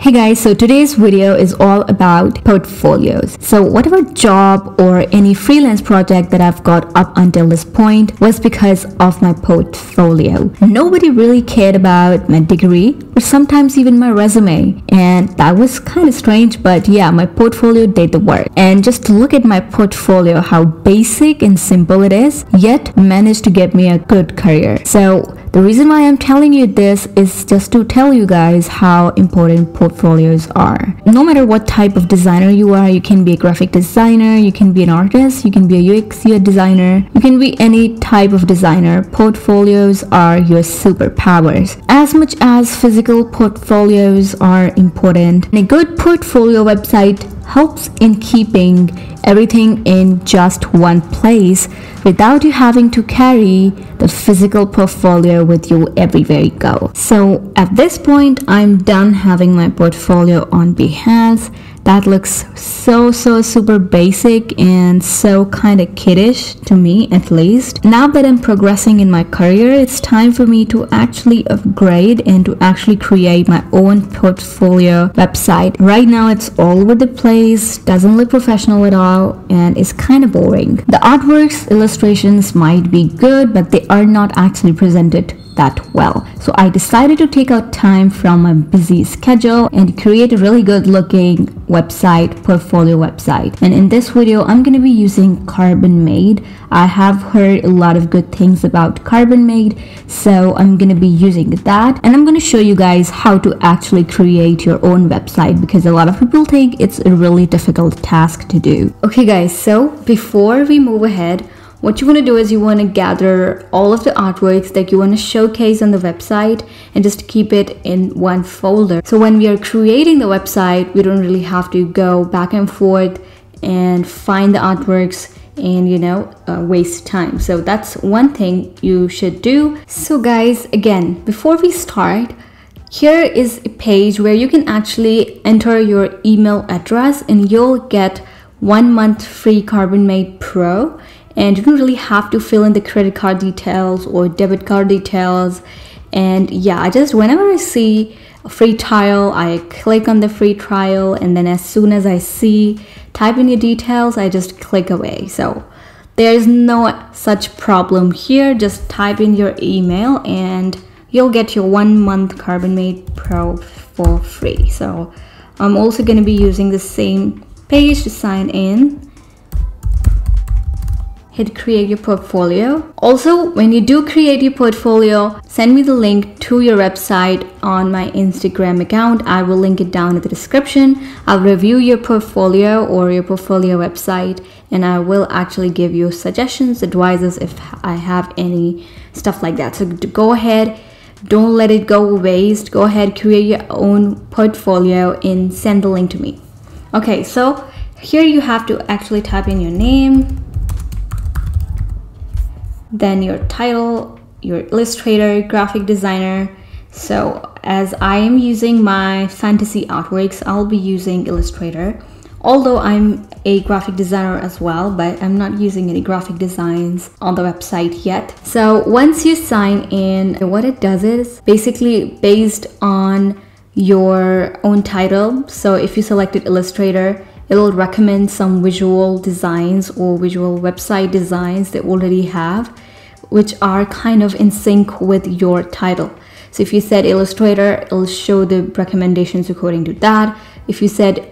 Hey guys, so today's video is all about portfolios. So whatever job or any freelance project that I've got up until this point was because of my portfolio. Nobody really cared about my degree or sometimes even my resume, and that was kind of strange, but yeah, my portfolio did the work. And just look at my portfolio, how basic and simple it is, yet managed to get me a good career. So the reason why I'm telling you this is just to tell you guys how important portfolios are. No matter what type of designer you are, you can be a graphic designer, you can be an artist, you can be a UX UI designer, you can be any type of designer. Portfolios are your superpowers. As much as physical portfolios are important, a good portfolio website helps in keeping everything in just one place without you having to carry the physical portfolio with you everywhere you go. So at this point, I'm done having my portfolio on Behance. That looks so super basic and so kind of kiddish to me, at least. Now that I'm progressing in my career, it's time for me to actually upgrade and to actually create my own portfolio website. Right now it's all over the place, doesn't look professional at all, and it's kind of boring. The artworks, illustrations might be good, but they are not actually presented that well. So I decided to take out time from my busy schedule and create a really good looking website, portfolio website. And in this video, I'm going to be using Carbonmade. I have heard a lot of good things about Carbonmade, so I'm going to be using that. And I'm going to show you guys how to actually create your own website, because a lot of people think it's a really difficult task to do. Okay guys, so before we move ahead, what you want to do is you want to gather all of the artworks that you want to showcase on the website and just keep it in one folder. So when we are creating the website, we don't really have to go back and forth and find the artworks and waste time. So that's one thing you should do. So guys, again, before we start, here is a page where you can actually enter your email address and you'll get 1 month free Carbonmade Pro. And you don't really have to fill in the credit card details or debit card details. And yeah, whenever I see a free trial, I click on the free trial, and then as soon as I see type in your details, I just click away. So there's no such problem here. Just type in your email and you'll get your 1 month Carbonmade Pro for free. So I'm also going to be using the same page to sign in. Hit create your portfolio. Also, when you do create your portfolio, send me the link to your website on my Instagram account. I will link it down in the description. I'll review your portfolio or your portfolio website, and I will actually give you suggestions, advices if I have any stuff like that. So go ahead, don't let it go waste. Go ahead, create your own portfolio and send the link to me. Okay, so here you have to actually type in your name, then your title, your illustrator, graphic designer. So as I am using my fantasy artworks, I'll be using Illustrator, although I'm a graphic designer as well, but I'm not using any graphic designs on the website yet. So once you sign in, what it does is basically based on your own title. So if you selected Illustrator, it'll recommend some visual designs or visual website designs they already have, which are kind of in sync with your title. So if you said Illustrator, it'll show the recommendations according to that. If you said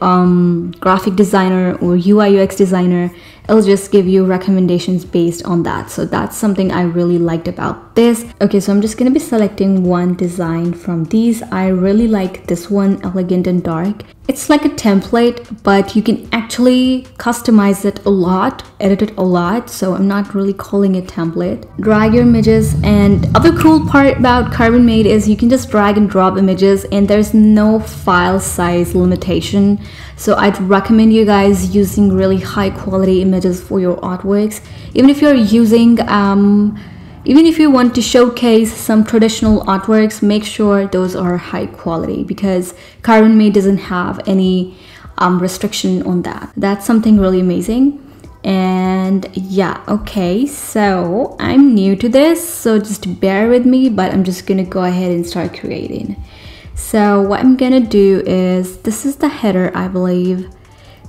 graphic designer or UI UX designer, it'll just give you recommendations based on that. So that's something I really liked about this. Okay, so I'm just going to be selecting one design from these. I really like this one, elegant and dark. It's like a template, but you can actually customize it a lot, edit it a lot. So I'm not really calling it template. Drag your images, and other cool part about Carbonmade is you can just drag and drop images and there's no file size limitation. So I'd recommend you guys using really high quality images for your artworks. Even if you're using even if you want to showcase some traditional artworks, make sure those are high quality, because Carbonmade doesn't have any restriction on that. That's something really amazing. And yeah, okay, so I'm new to this, so just bear with me, but I'm just gonna go ahead and start creating. So what I'm gonna do is, this is the header, I believe.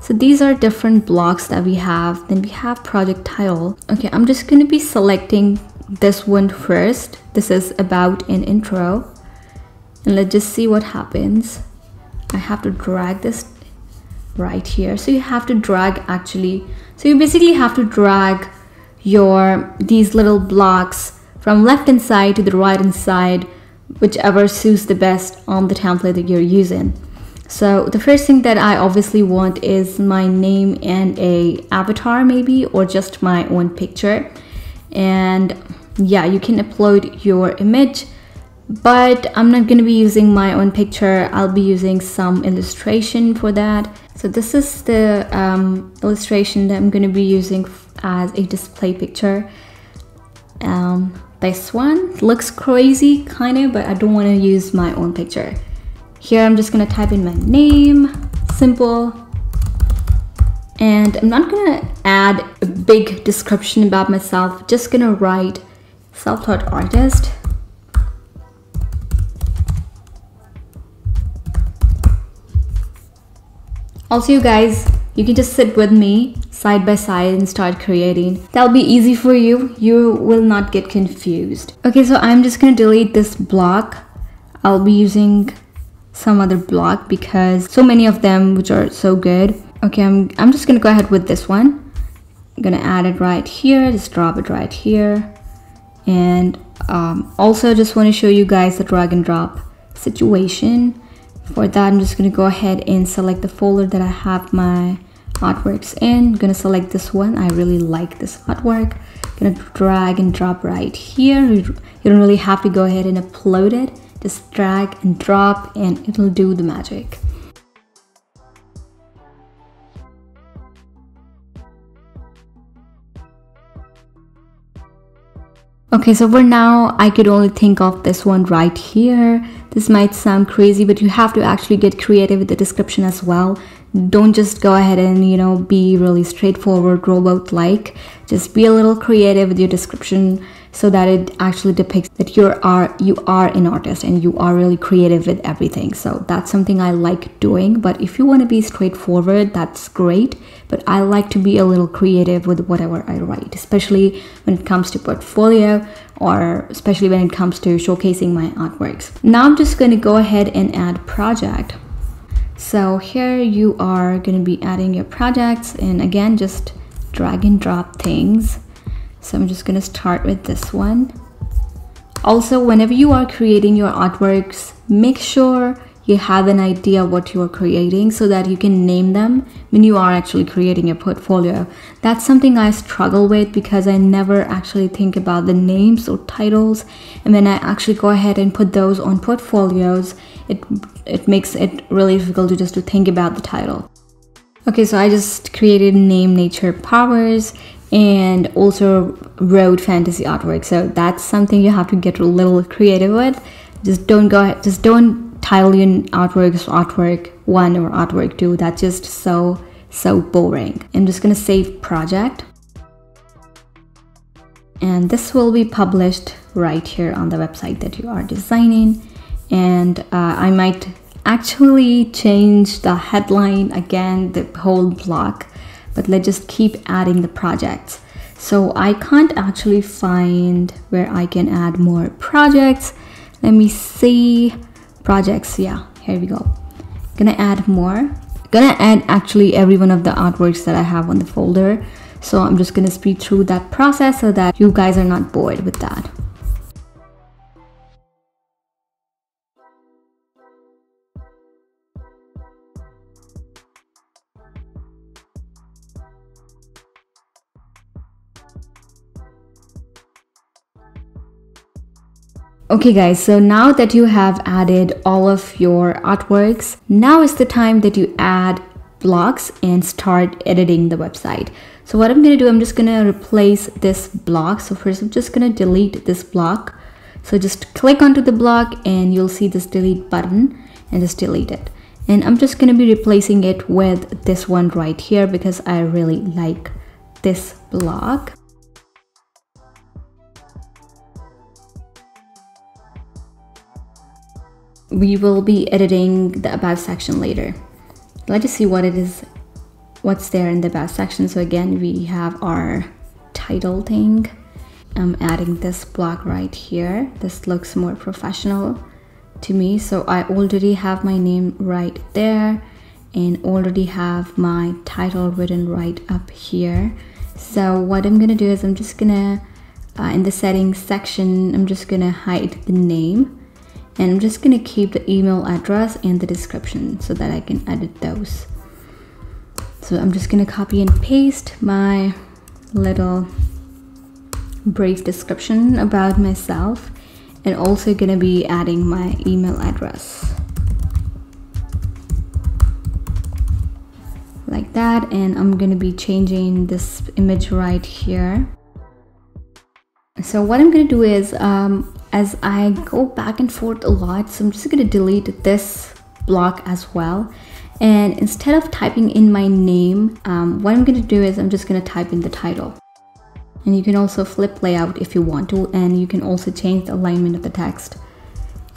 So these are different blocks that we have. Then we have project title. Okay, I'm just gonna be selecting this one first. This is about an intro. And let's just see what happens. I have to drag this right here. So you have to drag actually. So you basically have to drag these little blocks from left hand side to the right hand side, whichever suits the best on the template that you're using. So the first thing that I obviously want is my name and a avatar maybe, or just my own picture. And yeah, you can upload your image, but I'm not going to be using my own picture. I'll be using some illustration for that. So this is the illustration that I'm going to be using as a display picture. This one looks crazy kind of, but I don't want to use my own picture. Here I'm just going to type in my name, simple, and I'm not going to add a big description about myself. Just going to write self-taught artist. Also, you guys, you can just sit with me side by side and start creating. That'll be easy for you. You will not get confused. Okay, so I'm just gonna delete this block. I'll be using some other block because so many of them which are so good. Okay, I'm just gonna go ahead with this one. I'm gonna add it right here, just drop it right here. And also just want to show you guys the drag and drop situation. For that, I'm just going to go ahead and select the folder that I have my artworks in. I'm going to select this one. I really like this artwork. I'm going to drag and drop right here. You don't really have to go ahead and upload it. Just drag and drop and it'll do the magic. Okay, so for now, I could only think of this one right here. This might sound crazy, but you have to actually get creative with the description as well. Don't just go ahead and, you know, be really straightforward, robot-like. Just be a little creative with your description so that it actually depicts that you are an artist and you are really creative with everything. So that's something I like doing. But if you want to be straightforward, that's great. But I like to be a little creative with whatever I write, especially when it comes to portfolio or especially when it comes to showcasing my artworks. Now I'm just going to go ahead and add project. So here you are going to be adding your projects, and again, just drag and drop things. So I'm just going to start with this one. Also, whenever you are creating your artworks, make sure you have an idea what you are creating so that you can name them when you are actually creating a portfolio. That's something I struggle with because I never actually think about the names or titles, and when I actually go ahead and put those on portfolios, it makes it really difficult to think about the title. Okay, so I just created name, nature, powers, and also wrote fantasy artwork. So that's something you have to get a little creative with. Just don't title your artworks artwork 1 or artwork 2. That's just so boring. I'm just gonna save project, and this will be published right here on the website that you are designing. And I might actually change the headline again, the whole block, but let's just keep adding the projects. So I can't actually find where I can add more projects. Let me see. Projects, yeah, here we go. Gonna add more. Gonna add actually every one of the artworks that I have on the folder. So I'm just gonna speed through that process so that you guys are not bored with that. Okay guys, so now that you have added all of your artworks, now is the time that you add blocks and start editing the website. So what I'm going to do, I'm just going to replace this block. So first I'm just going to delete this block. So just click onto the block and you'll see this delete button and just delete it. And I'm just going to be replacing it with this one right here because I really like this block. we will be editing the about section later. Let's just see what it is, what's there in the about section. So again, we have our title thing. I'm adding this block right here. This looks more professional to me. So I already have my name right there and already have my title written right up here. So what I'm gonna do is I'm just gonna, in the settings section, I'm just gonna hide the name. And I'm just gonna keep the email address and the description so that I can edit those. So I'm just gonna copy and paste my little brief description about myself, and also gonna be adding my email address like that. And I'm gonna be changing this image right here. So what I'm gonna do is as I go back and forth a lot, so I'm just gonna delete this block as well. And instead of typing in my name, what I'm gonna do is I'm just gonna type in the title. And you can also flip layout if you want to, and you can also change the alignment of the text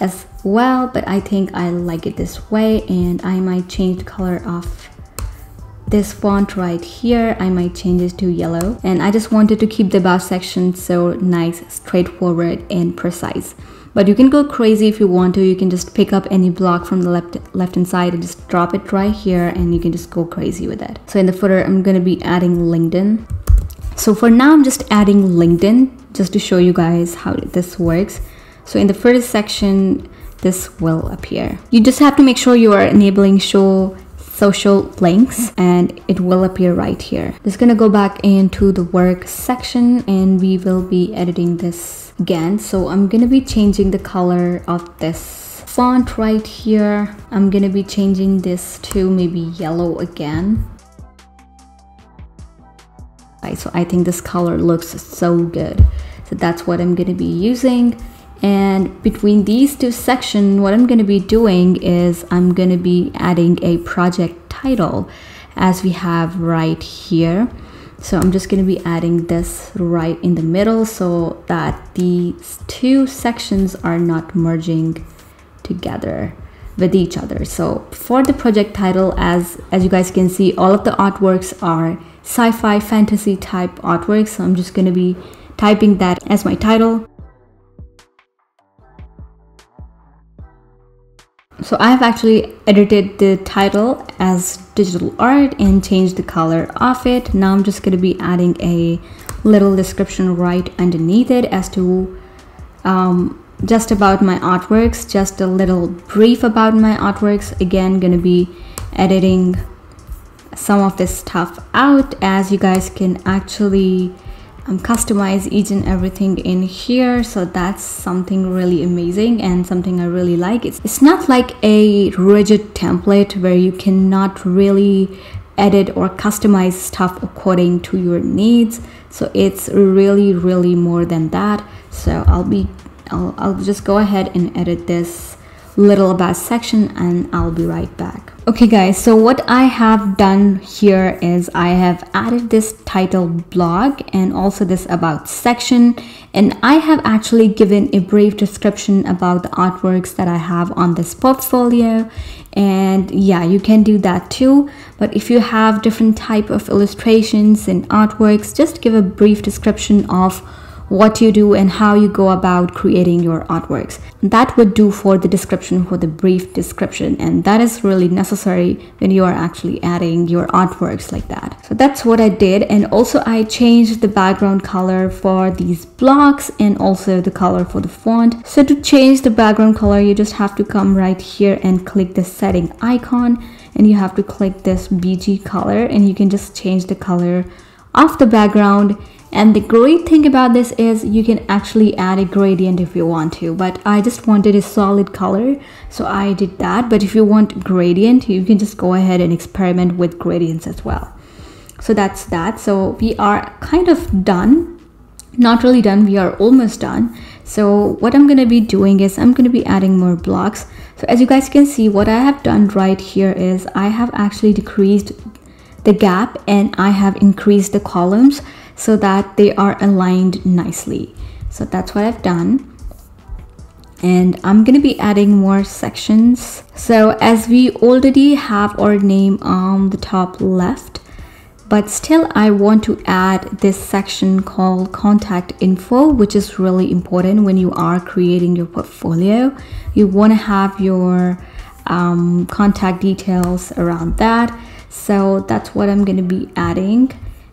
as well, but I think I like it this way. And I might change the color of this font right here. I might change it to yellow, and I just wanted to keep the about section so nice, straightforward and precise. But you can go crazy if you want to. You can just pick up any block from the left hand side and just drop it right here, and you can just go crazy with it. So in the footer, I'm gonna be adding LinkedIn. So for now, I'm just adding LinkedIn just to show you guys how this works. So in the first section, this will appear. You just have to make sure you are enabling show social links, and it will appear right here. Just gonna go back into the work section, and we will be editing this again. So I'm gonna be changing the color of this font right here. I'm gonna be changing this to maybe yellow again. So I think this color looks so good. So that's what I'm gonna be using. And between these two sections, what I'm going to be doing is I'm going to be adding a project title as we have right here. So I'm just going to be adding this right in the middle so that these two sections are not merging together with each other. So for the project title, as you guys can see, all of the artworks are sci-fi fantasy type artworks. So I'm just going to be typing that as my title. So I've actually edited the title as digital art and changed the color of it. Now I'm just going to be adding a little description right underneath it as to just about my artworks, just a little brief about my artworks. Again, going to be editing some of this stuff out, as you guys can actually customize each and everything in here. So that's something really amazing and something I really like. It's not like a rigid template where you cannot really edit or customize stuff according to your needs. So it's really more than that. So I'll just go ahead and edit this little about section, and I'll be right back. Okay guys, so what I have done here is I have added this title blog and also this about section, and I have actually given a brief description about the artworks that I have on this portfolio. And yeah, you can do that too, but if you have different type of illustrations and artworks, just give a brief description of what you do and how you go about creating your artworks. That would do for the description, for the brief description, and that is really necessary when you are actually adding your artworks like that. So that's what I did. And also I changed the background color for these blocks and also the color for the font. So to change the background color, you just have to come right here and click the setting icon, and you have to click this BG color, and you can just change the color of the background. And the great thing about this is you can actually add a gradient if you want to, but I just wanted a solid color, so I did that. But if you want gradient, you can just go ahead and experiment with gradients as well. So that's that. So we are kind of done, not really done, we are almost done. So what I'm going to be doing is I'm going to be adding more blocks. So as you guys can see, what I have done right here is I have actually decreased the gap and I have increased the columns so that they are aligned nicely. So that's what I've done. And I'm gonna be adding more sections. So as we already have our name on the top left, but still I want to add this section called contact info, which is really important when you are creating your portfolio. You want to have your contact details around that. So that's what I'm going to be adding.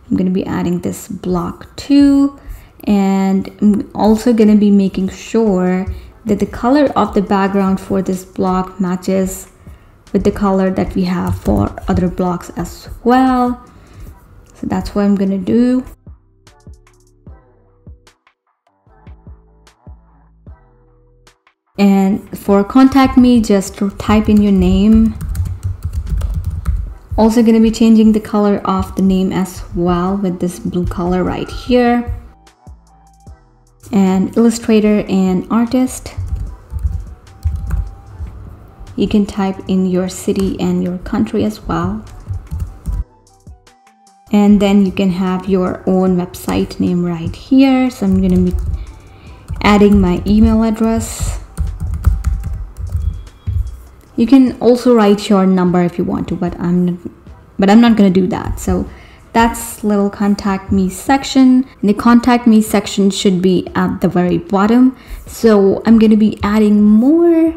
I'm going to be adding this block too, and I'm also going to be making sure that the color of the background for this block matches with the color that we have for other blocks as well. So that's what I'm gonna do. And for contact me, just type in your name. Also gonna be changing the color of the name as well with this blue color right here. And illustrator and artist. You can type in your city and your country as well. And then you can have your own website name right here. So I'm going to be adding my email address. You can also write your number if you want to, but I'm not going to do that. So that's little contact me section. And the contact me section should be at the very bottom. So I'm going to be adding more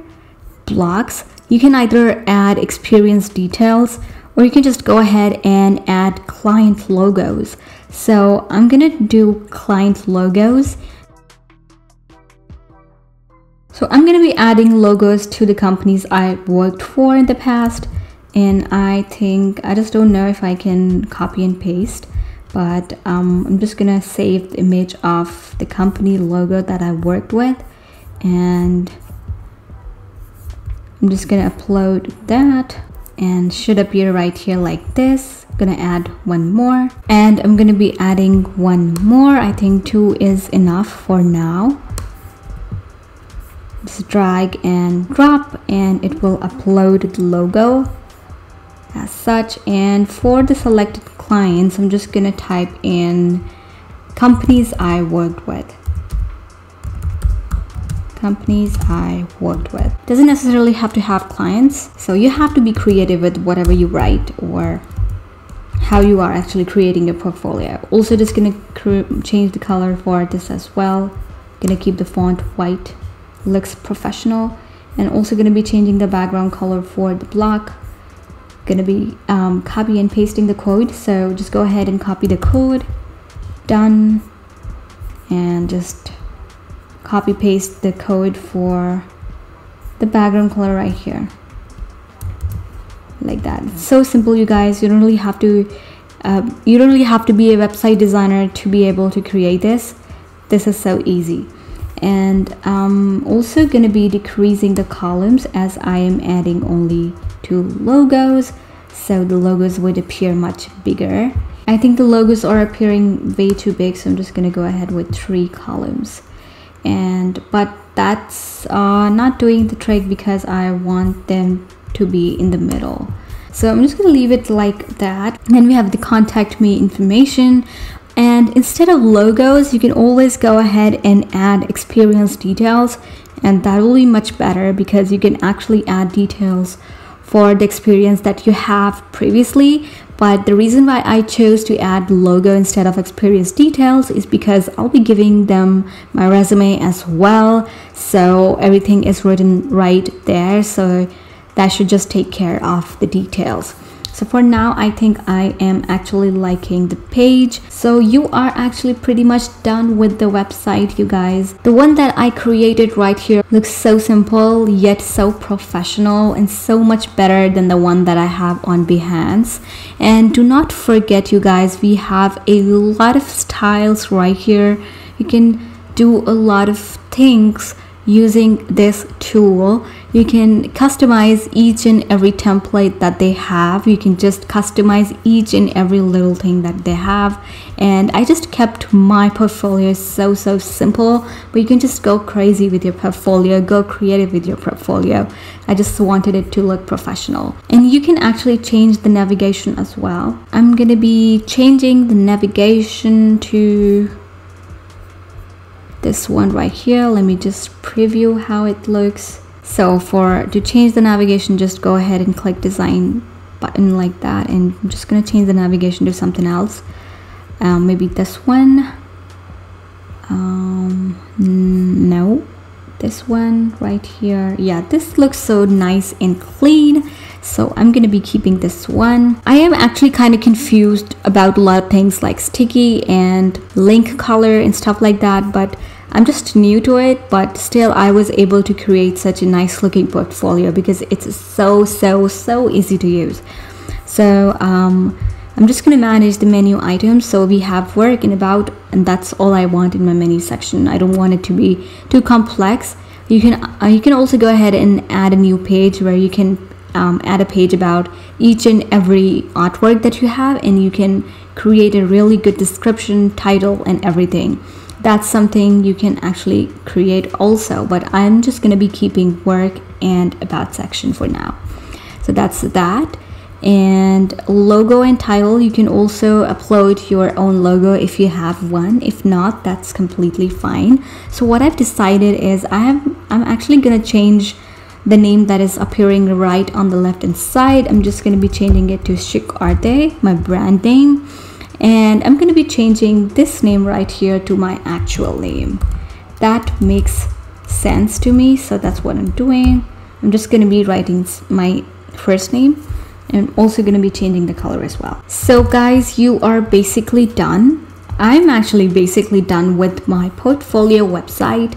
blocks. You can either add experience details, or you can just go ahead and add client logos. So I'm gonna do client logos. So I'm gonna be adding logos to the companies I worked for in the past. And I just don't know if I can copy and paste, but I'm just gonna save the image of the company logo that I worked with. And I'm just gonna upload that. And should appear right here like this. I'm gonna add one more, and I'm gonna be adding one more. I think 2 is enough for now. Just drag and drop, and it will upload the logo as such. And for the selected clients, I'm just gonna type in companies I worked with. Companies I worked with. Doesn't necessarily have to have clients, so you have to be creative with whatever you write or how you are actually creating your portfolio. Also just gonna change the color for this as well. Gonna keep the font white, looks professional. And also gonna be changing the background color for the block. Gonna be copy and pasting the code, so just go ahead and copy the code. Done. And just copy paste the code for the background color right here, like that. It's so simple, you guys. You don't really have to be a website designer to be able to create this. This is so easy. And I'm also gonna be decreasing the columns as I am adding only 2 logos, so the logos would appear much bigger. I think the logos are appearing way too big, so I'm just gonna go ahead with 3 columns. But that's not doing the trick because I want them to be in the middle. So I'm just gonna leave it like that. Then we have the contact me information, and instead of logos, you can always go ahead and add experience details, and that will be much better because you can actually add details for the experience that you have previously. But the reason why I chose to add logo instead of experience details is because I'll be giving them my resume as well. So everything is written right there. So that should just take care of the details. So for now, I think I am actually liking the page. So you are actually pretty much done with the website, you guys. The one that I created right here looks so simple yet so professional and so much better than the one that I have on Behance. And do not forget, you guys, we have a lot of styles right here. You can do a lot of things using this tool. You can customize each and every template that they have. You can just customize each and every little thing that they have. And I just kept my portfolio so simple, but you can just go crazy with your portfolio, go creative with your portfolio. I just wanted it to look professional. And you can actually change the navigation as well. I'm gonna be changing the navigation to this one right here. Let me just preview how it looks. So to change the navigation, just go ahead and click design button like that, and I'm just going to change the navigation to something else. Maybe this one. No, this one right here. Yeah, this looks so nice and clean, so I'm gonna be keeping this one. I am actually kind of confused about a lot of things like sticky and link color and stuff like that, but I'm just new to it. But still, I was able to create such a nice looking portfolio because it's so easy to use. So I'm just going to manage the menu items. So we have work and about, and that's all I want in my menu section. I don't want it to be too complex. You can also go ahead and add a new page where you can add a page about each and every artwork that you have, and you can create a really good description, title, and everything. That's something you can actually create also, but I'm just going to be keeping work and about section for now. So that's that. And logo and title, you can also upload your own logo if you have one. If not, that's completely fine. So what I've decided is I'm actually gonna change the name that is appearing right on the left hand side. I'm just gonna be changing it to Chic Arte, my brand name, and I'm gonna be changing this name right here to my actual name. That makes sense to me, so that's what I'm doing. I'm just gonna be writing my first name, and also going to be changing the color as well. So guys, you are basically done. I'm actually basically done with my portfolio website,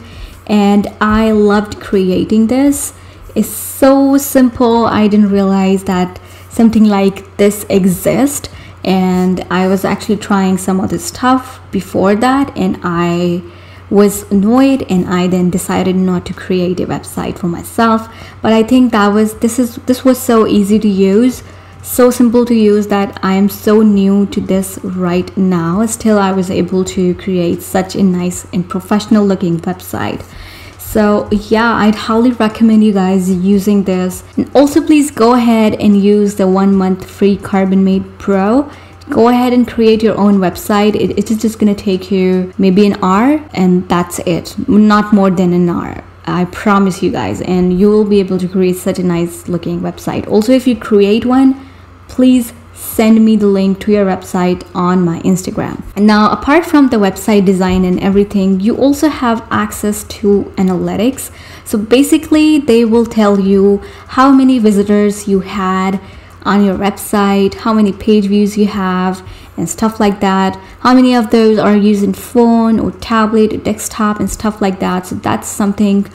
and I loved creating this. It's so simple. I didn't realize that something like this exists, and I was actually trying some other stuff before that, and I was annoyed, and I then decided not to create a website for myself. But I think this was so easy to use, so simple to use, that I am so new to this right now. Still, I was able to create such a nice and professional looking website. So yeah, I'd highly recommend you guys using this. And also, please go ahead and use the 1 month free Carbonmade Pro. Go ahead and create your own website. It is just gonna take you maybe an hour, and that's it. Not more than an hour, I promise you guys, and you will be able to create such a nice looking website. Also, if you create one, please send me the link to your website on my Instagram. And now, apart from the website design and everything, you also have access to analytics. So basically, they will tell you how many visitors you had on your website, how many page views you have, and stuff like that. How many of those are using phone or tablet or desktop and stuff like that. So that's something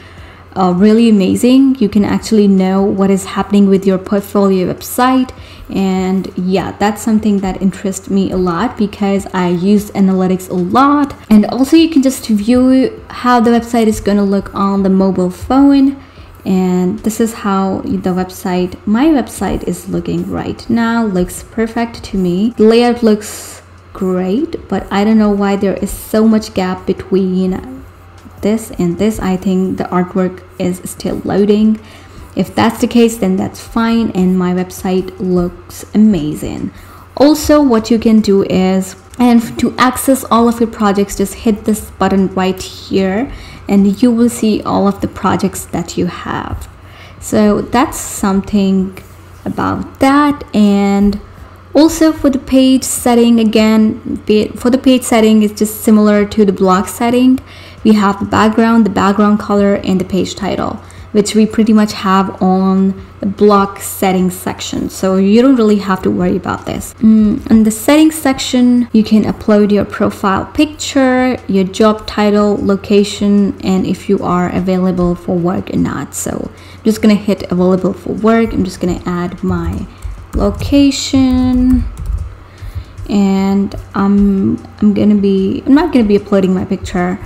really amazing. You can actually know what is happening with your portfolio website. And yeah, that's something that interests me a lot because I use analytics a lot. And also, you can just view how the website is going to look on the mobile phone. And this is how my website is looking right now. Looks perfect to me. The layout looks great, but I don't know why there is so much gap between this and this. I think the artwork is still loading. If that's the case, then that's fine, and my website looks amazing. Also, what you can do is, and to access all of your projects, just hit this button right here, and you will see all of the projects that you have. So that's something about that. And also, for the page setting, again, for the page setting, it's just similar to the blog setting. We have the background color, and the page title, which we pretty much have on the blog settings section. So you don't really have to worry about this. In the settings section, you can upload your profile picture, your job title, location, and if you are available for work or not. So I'm just gonna hit available for work. I'm just gonna add my location, and I'm not gonna be uploading my picture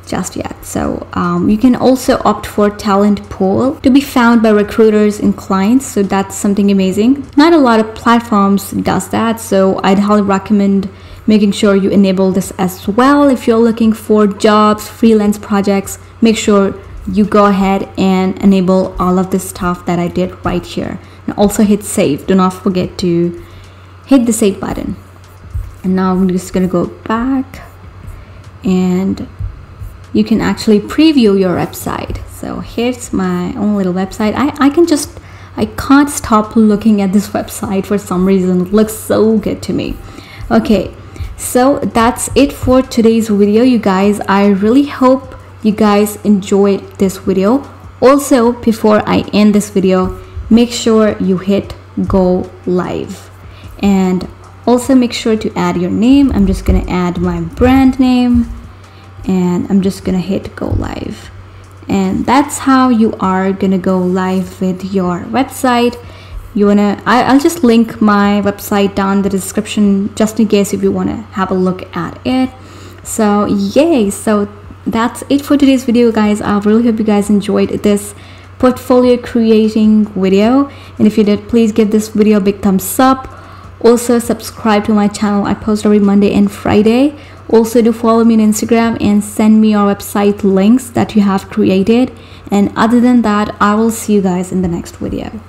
just yet. So you can also opt for talent pool to be found by recruiters and clients. So that's something amazing. Not a lot of platforms does that, so I'd highly recommend making sure you enable this as well. If you're looking for jobs, freelance projects, make sure you go ahead and enable all of this stuff that I did right here, and also hit save. Do not forget to hit the save button. And now I'm just gonna go back, and you can actually preview your website. So here's my own little website. I can't stop looking at this website for some reason. It looks so good to me. Okay, so that's it for today's video, you guys. I really hope you guys enjoyed this video. Also, before I end this video, make sure you hit go live, and also make sure to add your name. I'm just gonna add my brand name, and I'm just gonna hit go live. And that's how you are gonna go live with your website. I'll just link my website down in the description just in case if you want to have a look at it. So yay, so that's it for today's video, guys. I really hope you guys enjoyed this portfolio creating video, and if you did, please give this video a big thumbs up. Also subscribe to my channel. I post every Monday and Friday. Also do follow me on Instagram and send me your website links that you have created. And other than that, I will see you guys in the next video.